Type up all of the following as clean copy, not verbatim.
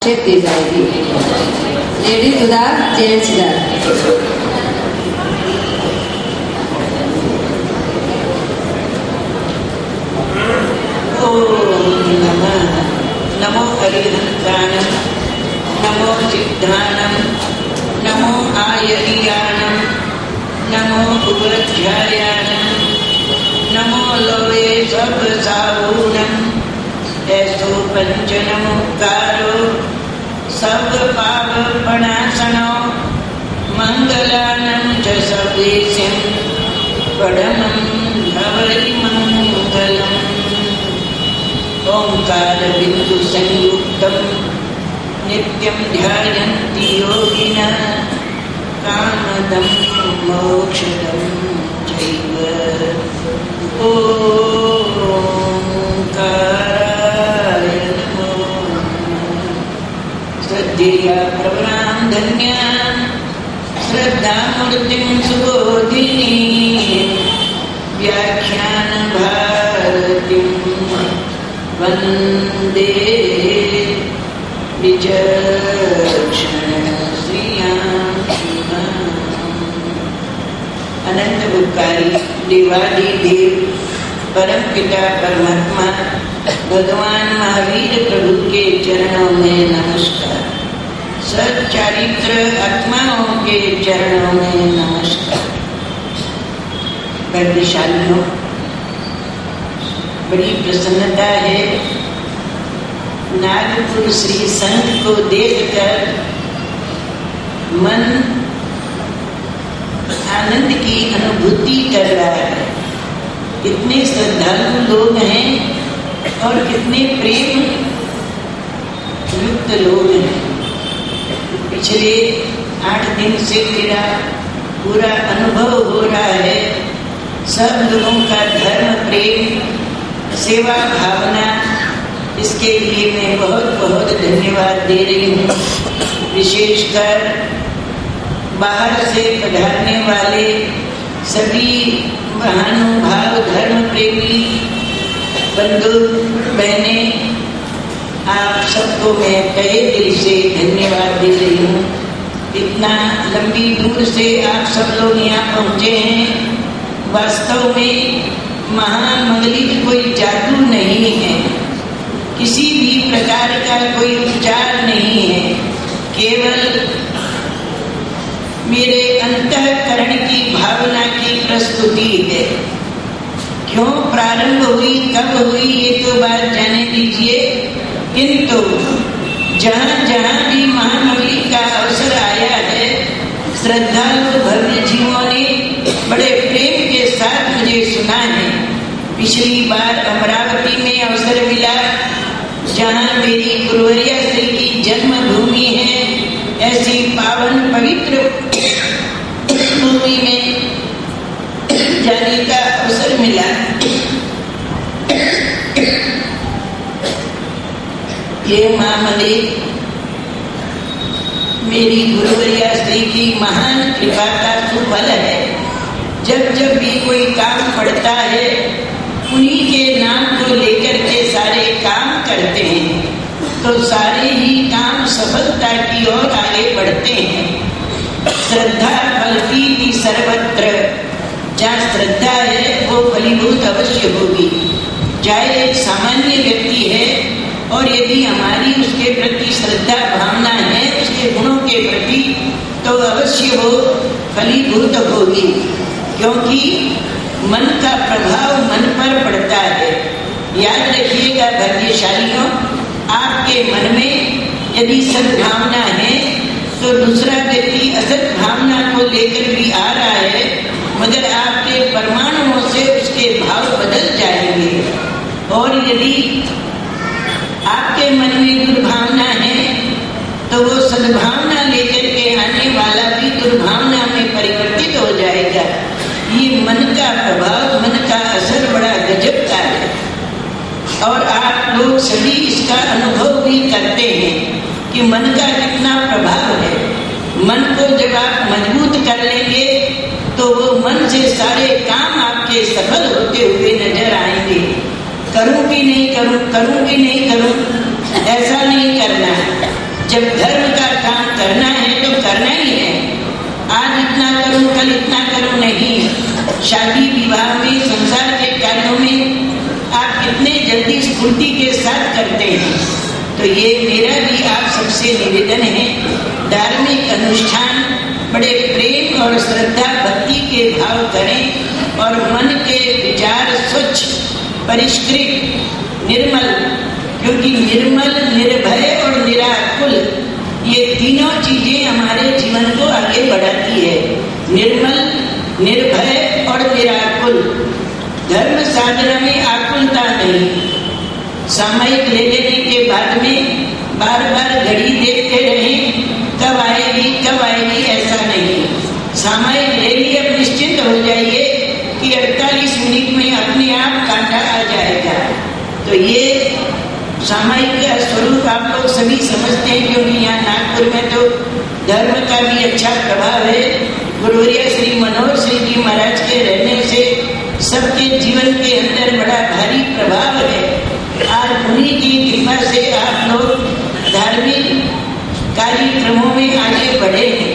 दी जाएगी। लेडीज उधार, जेंट्स उधार। नमो हरिहंसानम, नमो सिद्धानम, नमो आयरियानम, नमो उग्रध्यायानम, नमो लोवे सब सारूणम, ऐसो पंच नमोकारो सब पाप प्रणाशनो, मंगलानम च सर्वेशं परमं भवै मंगलम्। ओंकार बिंदु संयुक्तम नित्यं ध्यायन्ति योगिनः कामदं मोक्षदं चैव। ओंकाराय नमो। श्रद्धेया प्रवरां धन्यां श्रद्धामूर्तिं सुबोधिनीं व्याख्यान भारतीं वंदे विचक्षण श्रियां। अनंत उपकारी देवादिदेव परम पिता परमात्मा भगवान महावीर प्रभु के चरणों में नमस्कार। सच्चारित्र आत्माओं के चरणों में नमस्कार। भाग्यशालियों, बड़ी प्रसन्नता है नागपुर श्री संघ को देखकर मन आनंद की अनुभूति कर रहा है। कितने श्रद्धालु लोग हैं और कितने प्रेम युक्त लोग हैं। पिछले 8 दिन से मेरा पूरा अनुभव हो रहा है। सब लोगों का धर्म प्रेम, सेवा भावना, इसके लिए मैं बहुत बहुत धन्यवाद दे रही हूँ। विशेषकर बाहर से पधारने वाले सभी महानुभाव धर्म प्रेमी बंधु बहने, आप सबको मैं तहे दिल से धन्यवाद दे रही हूँ। इतना लंबी दूर से आप सब लोग यहाँ पहुँचे हैं। वास्तव में महामंगलिक कोई जादू नहीं है, किसी भी प्रकार का कोई उपचार नहीं है, केवल मेरे अंतःकरण की भावना की प्रस्तुति है। क्यों प्रारंभ हुई, कब हुई, ये तो बात जाने दीजिए, किंतु जहाँ जहाँ भी महामंगलिक का अवसर आया है, श्रद्धालु भव्य जीवों ने बड़े प्रेम के साथ मुझे सुना है। पिछली बार अमरावती में अवसर मिला, जहाँ मेरी गुरुवरिया श्री की जन्मभूमि है। ऐसी पावन पवित्र भूमि में जाने का अवसर मिला। ये महामंगलिक मेरी गुरुवरिया श्री की महान कृपा का सुफल है। जब जब भी कोई काम पड़ता है, उन्हीं के नाम को लेकर के सारे काम करते हैं, तो सारे ही काम सफलता की ओर आगे बढ़ते हैं। श्रद्धा फलती थी सर्वत्र। जहाँ श्रद्धा है वो फलीभूत अवश्य होगी। चाहे एक सामान्य व्यक्ति है, और यदि हमारी उसके प्रति श्रद्धा भावना है, उसके गुणों के प्रति, तो अवश्य वो फलीभूत होगी। क्योंकि मन का प्रभाव मन पर पड़ता है। याद रखिएगा भाग्यशालियों, आपके मन में यदि सद्भावना है तो दूसरा व्यक्ति असत भावना को लेकर भी आ रहा है, मगर आपके परमाणुओं से उसके भाव बदल जाएंगे। और यदि आपके मन में दुर्भावना है तो वो सद्भावना लेकर के आने वाला भी दुर्भावना में परिवर्तित हो जाएगा। ये मन का प्रभाव, मन का असर बड़ा गजब का है, और आप लोग सभी इसका अनुभव भी करते हैं कि मन का कितना प्रभाव है। मन को जब आप मजबूत कर लेंगे तो वो मन से सारे काम आपके सफल होते हुए नजर आएंगे। करूं कि नहीं करूं, करूं कि नहीं करूं, ऐसा नहीं करना। जब धर्म का काम करना है तो करना ही है। आज इतना करूं कल इतना करूं नहीं। शादी विवाह में, संसार के कार्यों में आप कितने जल्दी स्फूर्ति के साथ करते हैं। तो ये मेरा भी आप सबसे निवेदन है, धार्मिक अनुष्ठान बड़े प्रेम और श्रद्धा भक्ति के भाव करें और मन के विचार स्वच्छ, परिष्कृत, निर्मल, क्योंकि निर्मल, निर्भय और निराकुल ये तीनों चीजें हमारे जीवन को आगे बढ़ाती है। निर्मल, निर्भय और निराकुल। धर्म साधना में आकुलता नहीं। सामयिक ले लेने के बाद में बार बार घड़ी देखते रहें कब आएगी ऐसा नहीं। सामयिक ले लिए, अब निश्चिंत हो जाइए कि 48 मिनट में अपने आप कांटा आ जाएगा। तो ये सामयिक का स्वरूप आप लोग सभी समझते हैं, क्योंकि यहाँ नागपुर में तो धर्म का भी अच्छा प्रभाव है। गुरुवर्य श्री मनोहर सिंह जी महाराज के रहने से सबके जीवन के अंदर बड़ा भारी प्रभाव है। आज उन्हीं की कृपा से आप लोग धार्मिक कार्यक्रमों में आगे बढ़े हैं।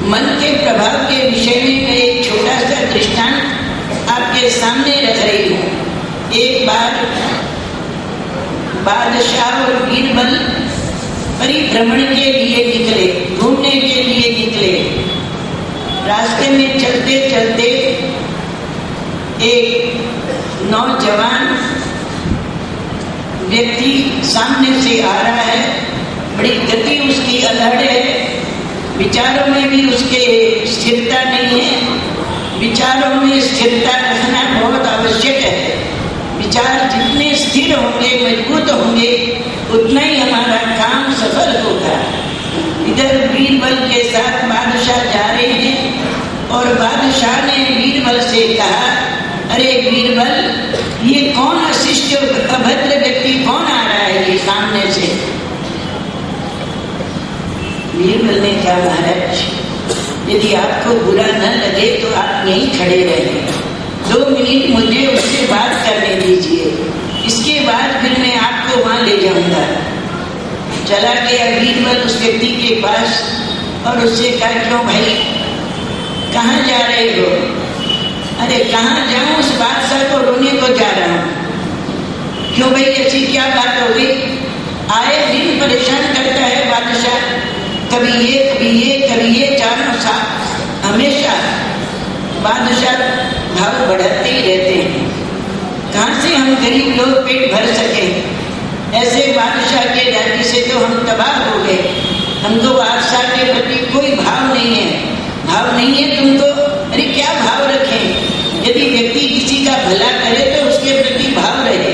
मन के प्रभाव के विषय में मैं एक छोटा सा दृष्टांत आपके सामने रख रही हूँ। एक बार बादशाह और बीरबल परिभ्रमण के लिए निकले, घूमने के लिए निकले। रास्ते में चलते चलते एक नौजवान व्यक्ति सामने से आ रहा है। बड़ी गति उसकी अधड़ है, विचारों में भी उसके स्थिरता नहीं है। विचारों में स्थिरता रखना बहुत आवश्यक है। विचार जितने स्थिर होंगे, मजबूत होंगे, उतना ही हमारा काम सफल होगा। इधर बीरबल के साथ बादशाह जा रहे हैं और बादशाह ने बीरबल से कहा, अरे बीरबल, ये कौन अशिष्ट अभद्र व्यक्ति कौन आ रहा है ये सामने से? बीरबल ने कहा, महाराज, यदि आपको बुरा न लगे तो आप यहीं खड़े रहें। 2 मिनट मुझे उससे बात करने दीजिए, इसके बाद फिर मैं आपको वहां ले जाऊंगा। चला गया बीरबल उस व्यक्ति के पास और उससे कहा, क्यों भाई, कहाँ जा रहे हो? अरे कहाँ जाऊं, उस बादशाह को रोने को जा रहा हूं। क्यों भाई, ऐसी क्या बात हो गई? आए दिन परेशान करता है बादशाह, कभी ये कभी ये कभी ये, चारों साथ हमेशा बादशाह भाव बढ़ाते ही रहते हैं। कहाँ से हम गरीब लोग पेट भर सके? ऐसे बादशाह के राज्य से तो हम तबाह हो गए। हमको बादशाह के प्रति कोई भाव नहीं है। भाव नहीं है तुमको? अरे क्या भाव रखें? यदि व्यक्ति किसी का भला करे तो उसके प्रति भाव रहे,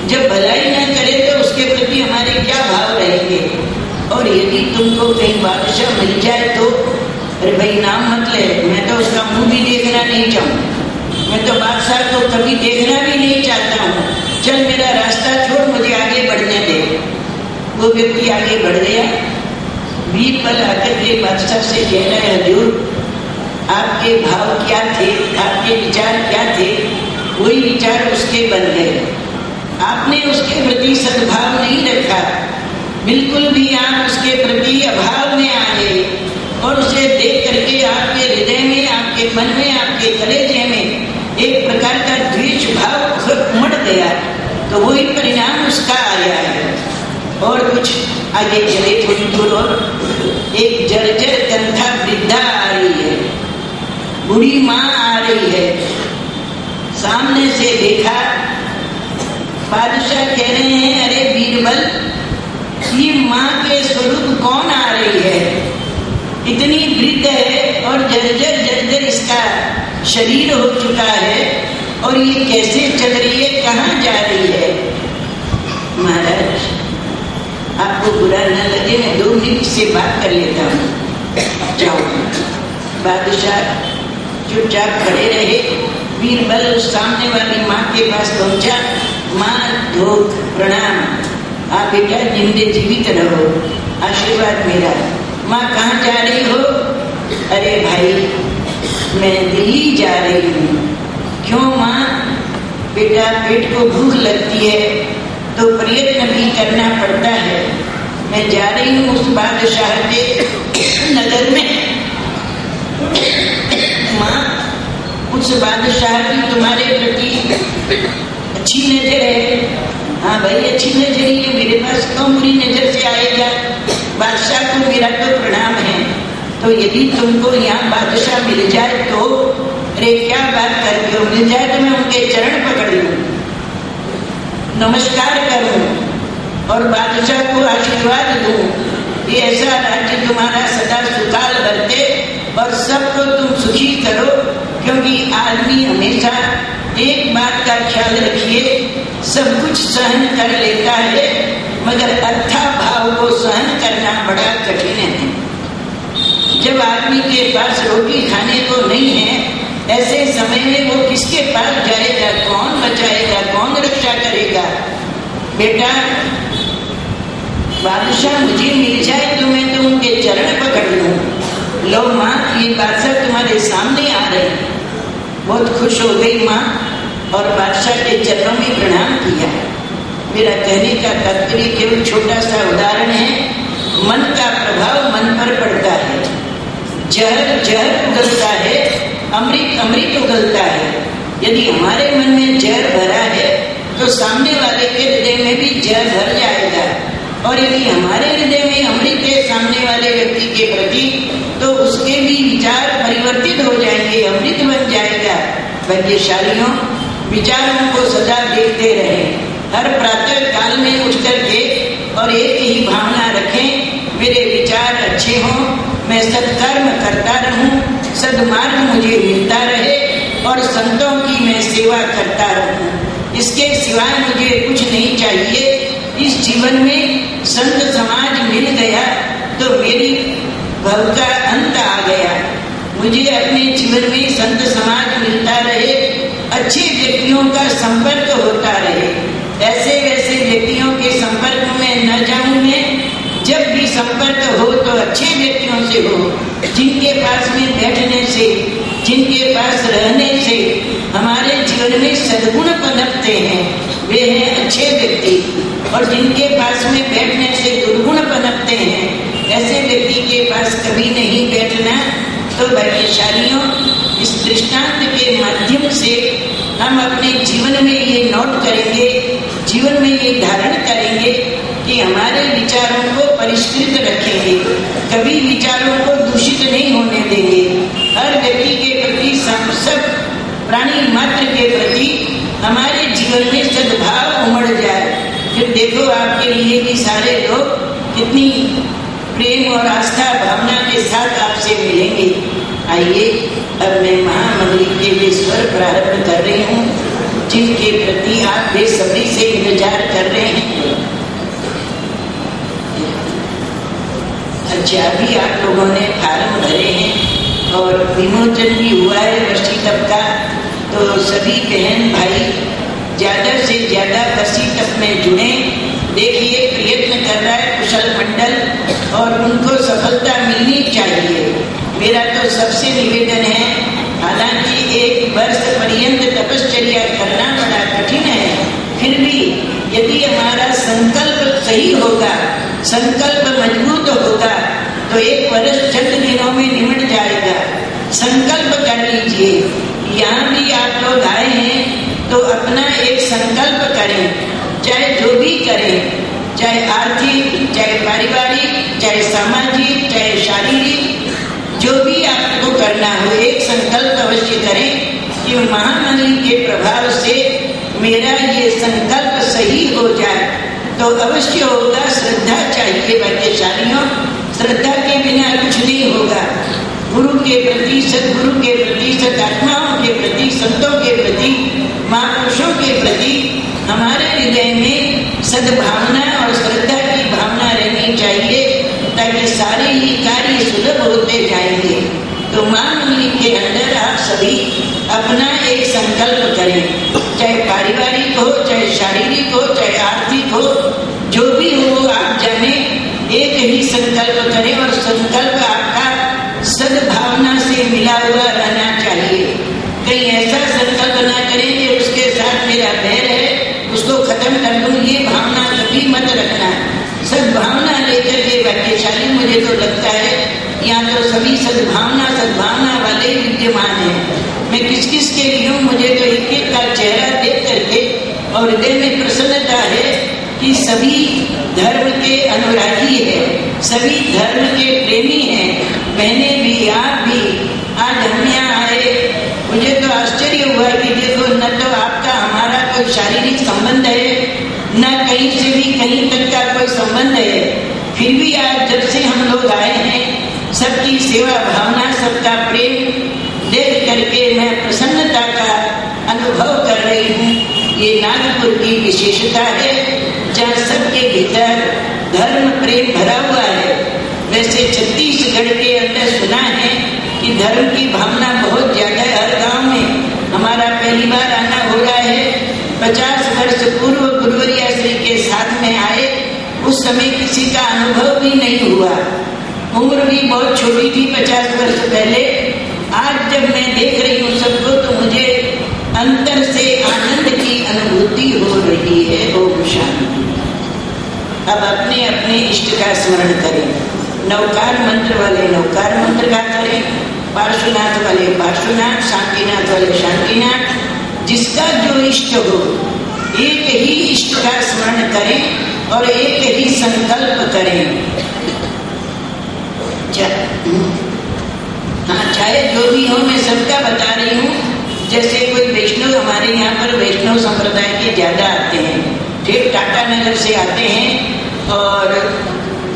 जब भलाई न करे तो उसके प्रति हमारे क्या भाव रहेंगे? और यदि तुमको कहीं बादशाह मिल जाए तो अरे भाई नाम मत ले, मैं तो उसका मुंह भी देखना नहीं चाहूँ। मैं तो बादशाह को कभी देखना भी नहीं चाहता हूँ। चल मेरा रास्ता छोड़, मुझे आगे बढ़ने दे। वो व्यक्ति आगे बढ़ गया। बीरबल आकर के बादशाह से कह रहे, हजूर, आपके भाव क्या थे, आपके विचार क्या थे? वही विचार उसके बन गए। आपने उसके प्रति सद्भाव नहीं रखा, बिल्कुल भी आप उसके प्रति अभाव में आ गए और उसे देख करके आपके हृदय में, आपके मन में, आपके कलेजे में एक प्रकार का द्वेष भाव उमड़ गया। तो वही परिणाम उसका आया है। और कुछ आगे चले थोड़ी दूर और एक जर्जर कंधा वृद्धा आ रही है, बूढ़ी माँ आ रही है। सामने से देखा, बादशाह कह रहे हैं, अरे बीरबल, ये माँ के स्वरूप कौन आ रही है? इतनी वृद्ध है और जर्जर जर्जर इसका शरीर हो चुका है और ये कैसे चल रही है, कहाँ जा रही है? महाराज, आपको बुरा न लगे, मैं 2 मिनट से बात कर लेता हूँ, जाओ। बादशाह चुपचाप खड़े रहे। बीरबल उस सामने वाली माँ के पास पहुंचा। माँ, धोख प्रणाम, आप बेटा जिंदे जीवित रहो, आशीर्वाद मेरा। माँ, कहाँ जा रही हो? अरे भाई, मैं दिल्ली जा रही हूँ। क्यों माँ? बेटा, पेट को भूख लगती है, तो प्रयत्न भी करना पड़ता है। मैं जा रही हूँ उस बादशाह के नगर में। माँ, उस बादशाह की तुम्हारे प्रति अच्छी नजर है। हाँ भाई, अच्छी नजर ही है, मेरे पास क्यों बुरी नजर से आएगा? बादशाह को मेरा तो प्रणाम है। तो यदि तुमको यहाँ बादशाह मिल जाए तो, अरे क्या बात करते हो, मिल जाए तो मैं उनके चरण पकड़ लूं, नमस्कार करूं और बादशाह को आशीर्वाद दूं, ये ऐसा राज्य तुम्हारा सदा सुकाल बरते और सबको तुम सुखी करो। क्योंकि आदमी हमेशा एक बात का ख्याल रखिए, सब कुछ सहन कर लेता है मगर अर्था भाव को सहन करना बड़ा कठिन है। जब आदमी के पास रोटी खाने को नहीं है, ऐसे समय में वो किसके पास जाएगा? कौन बचाएगा? कौन रक्षा करेगा? बेटा, बादशाह मुझे मिल जाए तो मैं तो उनके चरण पकड़ लूं। लो माँ, ये बादशाह तुम्हारे सामने आ रहे। बहुत खुश हो गई माँ और बादशाह के चरणों में प्रणाम किया। मेरा कहने का तात्पर्य केवल छोटा सा उदाहरण है। मन का प्रभाव मन पर पड़ता है। जहर जहर उगलता है, अमृत अमृत उगलता है। यदि हमारे मन में जहर भरा है तो सामने वाले के हृदय में भी जहर भर जाएगा, और यदि हमारे हृदय में अमृत है सामने वाले व्यक्ति के प्रति, तो उसके भी विचार परिवर्तित हो जाएंगे, अमृत बन जाएगा। भाग्यशालियों, विचारों को सदा देखते रहे। हर प्रातः काल में उठ करके और एक ही भावना रखें, मेरे विचार अच्छे हों, मैं सत्कर्म करता रहूं, सद्मार्ग मुझे मिलता रहे और संतों की मैं सेवा करता रहूं। इसके सिवाय मुझे कुछ नहीं चाहिए। इस जीवन में संत समाज मिल गया तो मेरी भव का अंत आ गया। मुझे अपने जीवन में संत समाज मिलता रहे, अच्छे व्यक्तियों का संपर्क होता रहे। ऐसे वैसे व्यक्तियों के संपर्क में न जाऊं मैं। जब भी संपर्क हो तो अच्छे व्यक्तियों से हो, जिनके पास में बैठने से, जिनके पास रहने से हमारे जीवन में सद्गुण पनपते हैं, वे हैं अच्छे व्यक्ति। और जिनके पास में बैठने से दुर्गुण पनपते हैं, ऐसे व्यक्ति के पास कभी नहीं बैठना। तो भाग्यशालियों, इस दृष्टांत के माध्यम से हम अपने जीवन में ये नोट करेंगे, जीवन में ये धारण करेंगे कि हमारे विचारों को परिष्कृत रखेंगे, कभी विचारों को दूषित नहीं होने देंगे। हर व्यक्ति के प्रति, सब प्राणी मात्र के प्रति हमारे जीवन में सद्भाव उमड़ जाए। फिर देखो आपके लिए भी सारे लोग कितनी प्रेम और आस्था भावना के साथ आपसे मिलेंगे। आइए, अब मैं महामंगली के वे स्वर प्रारंभ कर रही हूँ जिनके प्रति आप बेसब्री से इंतजार कर रहे हैं। अच्छा, अभी आप लोगों ने फार्म भरे हैं और विमोचन भी हुआ है वर्षी तप का। तो सभी बहन भाई ज्यादा से ज्यादा वर्षी तप में जुड़े। देखिए, प्रयत्न कर रहा है कुशल मंडल और उनको सफलता मिलनी चाहिए। मेरा तो सबसे निवेदन है, हालांकि एक वर्ष पर्यंत तपश्चर्या करना बड़ा कठिन है, फिर भी यदि हमारा संकल्प सही होगा, संकल्प मजबूत होगा तो एक वर्ष चंद दिनों में निमट जाएगा। संकल्प कर लीजिए। यहाँ भी आप लोग आए हैं तो अपना एक संकल्प करें, चाहे जो भी करें, चाहे आर्थिक, चाहे पारिवारिक, चाहे सामाजिक, चाहे शारीरिक, जो भी आपको करना हो, एक संकल्प अवश्य करें कि महामंगली के प्रभाव से मेरा ये संकल्प सही हो जाए। तो अवश्य होगा। श्रद्धा चाहिए भाग्यशालियों, श्रद्धा के बिना कुछ नहीं होगा। गुरु के प्रति, सदगुरु के प्रति, सदात्माओं के प्रति, संतों के प्रति, महापुरुषों के प्रति हमारे हृदय में सद्भावना और श्रद्धा की भावना रहनी चाहिए, ताकि सारे ही कार्य सुलभ होते जाएंगे। तो महामंगली के अंदर आप सभी अपना एक संकल्प करें, चाहे पारिवारिक हो, चाहे शारीरिक हो, चाहे आर्थिक हो, जो भी हो आप जाने, एक ही संकल्प करें और संकल्प आपका सद्भावना से मिला हुआ रहना चाहिए। कहीं ऐसा संकल्प ना करें कि उसके साथ मेरा बैर है, उसको खत्म खत्म कर दूं, ये भावना कभी मत रखना। सद्भावना लेकर के भाग्यशाली मुझे तो लगता है यहाँ तो सभी सद्भावना वाले विद्यमान हैं। मैं किस किस के लिए हूँ, मुझे तो एक एक का चेहरा देख करके और हृदय में प्रसन्नता है कि सभी धर्म के अनुरागी है, सभी धर्म के प्रेमी हैं। बहने भी, आप भी आज हम यहाँ आए, मुझे तो आश्चर्य हुआ कि देखो न तो आपका हमारा कोई शारीरिक संबंध है, न कहीं से भी कहीं तक का कोई संबंध है, फिर भी आज जब से हम लोग आए हैं सबकी सेवा भावना, सबका प्रेम देख करके मैं प्रसन्नता का अनुभव कर रही हूँ। ये नागपुर की विशेषता है जहाँ सबके भीतर धर्म प्रेम भरा हुआ है। वैसे छत्तीसगढ़ के अंदर सुना है कि धर्म की भावना बहुत ज्यादा है हर गांव में। हमारा पहली बार आना हो रहा है। 50 वर्ष पूर्व गुरुवरिया श्री के साथ में आए, उस समय किसी का अनुभव भी नहीं हुआ, उम्र भी बहुत छोटी थी 50 वर्ष पहले। आज जब मैं देख रही हूँ सबको तो मुझे अंतर से आनंद की अनुभूति हो रही है। ओम शांति। अब अपने अपने इष्ट का स्मरण करें। नवकार मंत्र वाले नवकार मंत्र का करें, पार्श्वनाथ वाले पार्श्वनाथ, शांतिनाथ वाले शांतिनाथ। जिसका जो इष्ट हो एक ही इष्ट का स्मरण करें और एक ही संकल्प करें। हाँ, चाहे जो भी हो, मैं सबका बता रही हूँ। जैसे कोई वैष्णव, हमारे यहाँ पर वैष्णव संप्रदाय के ज्यादा आते हैं, ठीक टाटा नगर से आते हैं और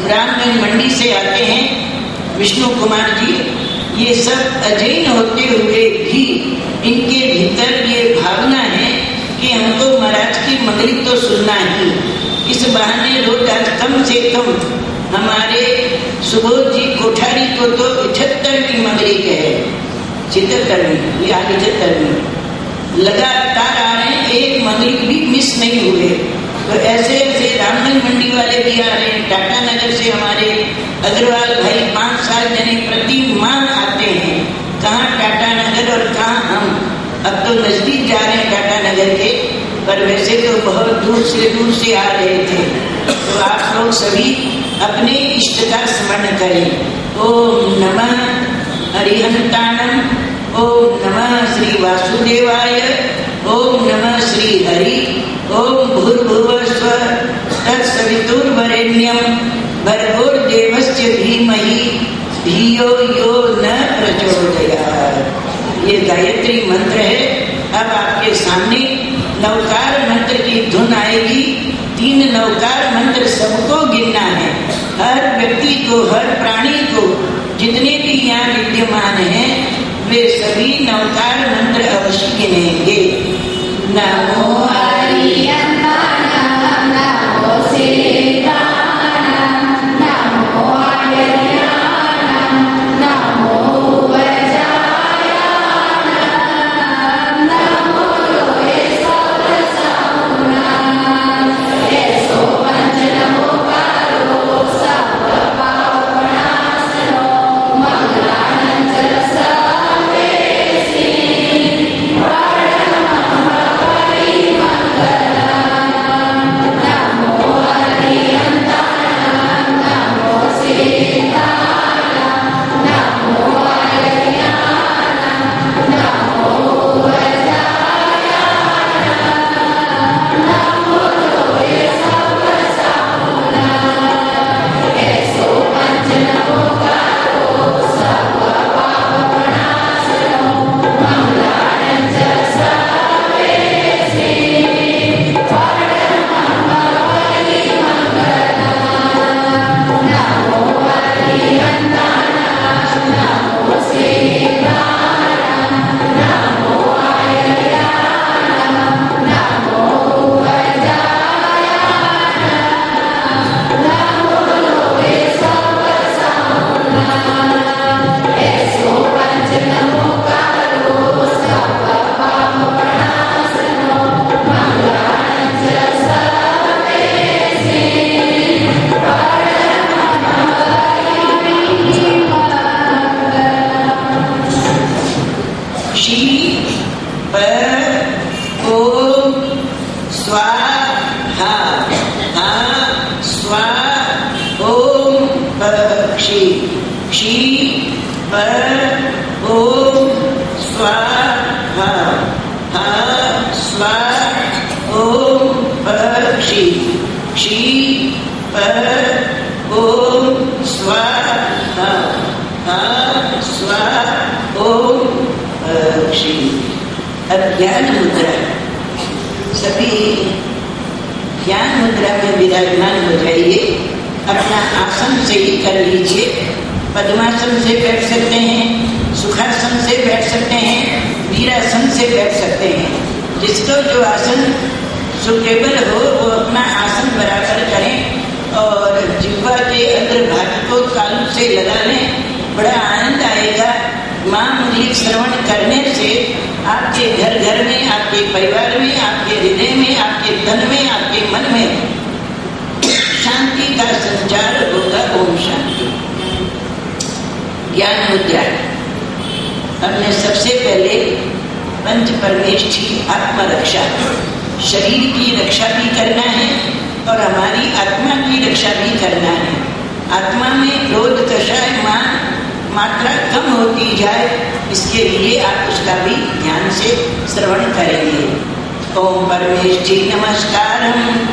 रामगंज मंडी से आते हैं विष्णु कुमार जी। ये सब अजैन होते हुए भी इनके भीतर ये भावना है कि हमको महाराज की मंगली तो सुनना ही। इस बहाने रोज आज कम से कम हमारे सुबोध जी कोठारी को तो 78वीं मंगली है, 77वीं या 78वीं लगातार आ रहे हैं, एक मंगली भी मिस नहीं हुए। तो ऐसे ऐसे रामगंज मंडी वाले भी आ रहे हैं। टाटा नगर से हमारे अग्रवाल भाई 5-7 जने प्रति माह आते हैं। कहाँ टाटा नगर और कहाँ हम। अब तो नजदीक जा रहे हैं टाटा नगर के, पर वैसे तो बहुत दूर से आ रहे थे। तो आप लोग सभी अपने इष्ट का स्मरण करें। ओम नमः हरिहंताणम, ओम नमः श्री वासुदेवाय, ओम नमः श्री हरि, ओम भूर्भुवः स्वः तत्सवितुर्वरेण्यं भर्गोर्देवस्य धीमहि धियो यो न प्रचोदयात्। ये गायत्री मंत्र है। अब आपके सामने नवकार मंत्र की धुन आएगी। 3 नवकार मंत्र सबको गिनना है, हर व्यक्ति को, हर प्राणी को, जितने भी यहाँ विद्यमान हैं वे सभी नवकार मंत्र अवश्य गिनेंगे। नमो ओम स्वाहा हा स्वाहा ओम क्षी क्षी ओम स्वाहा हा स्वाहा ओम क्षी। अब ज्ञान मुद्रा, सभी ज्ञान मुद्रा में विराजमान हो जाइए। अपना आसन से ही कर लीजिए। पद्मासन से बैठ सकते हैं, सुखासन से बैठ सकते हैं, वीरासन से बैठ सकते हैं। जिसको जो आसन सुटेबल हो वो अपना आसन बराबर करें और जिह्वा के अग्रभाग को तालु से लगा लें। बड़ा आनंद आएगा। माँ मुरली श्रवण करने से आपके घर घर में, आपके परिवार में, आपके हृदय में, आपके तन में, आपके मन में शांति का संचार होगा। ओम शांति। ज्ञान मुद्रा। हमने सबसे पहले पंच परमेष्ठी आत्मरक्षा, शरीर की रक्षा भी करना है और हमारी आत्मा की रक्षा भी करना है। आत्मा में क्रोध कषायमान मात्रा कम होती जाए, इसके लिए आप उसका भी ध्यान से श्रवण करेंगे। ओम परमेष्ठी नमस्कारम।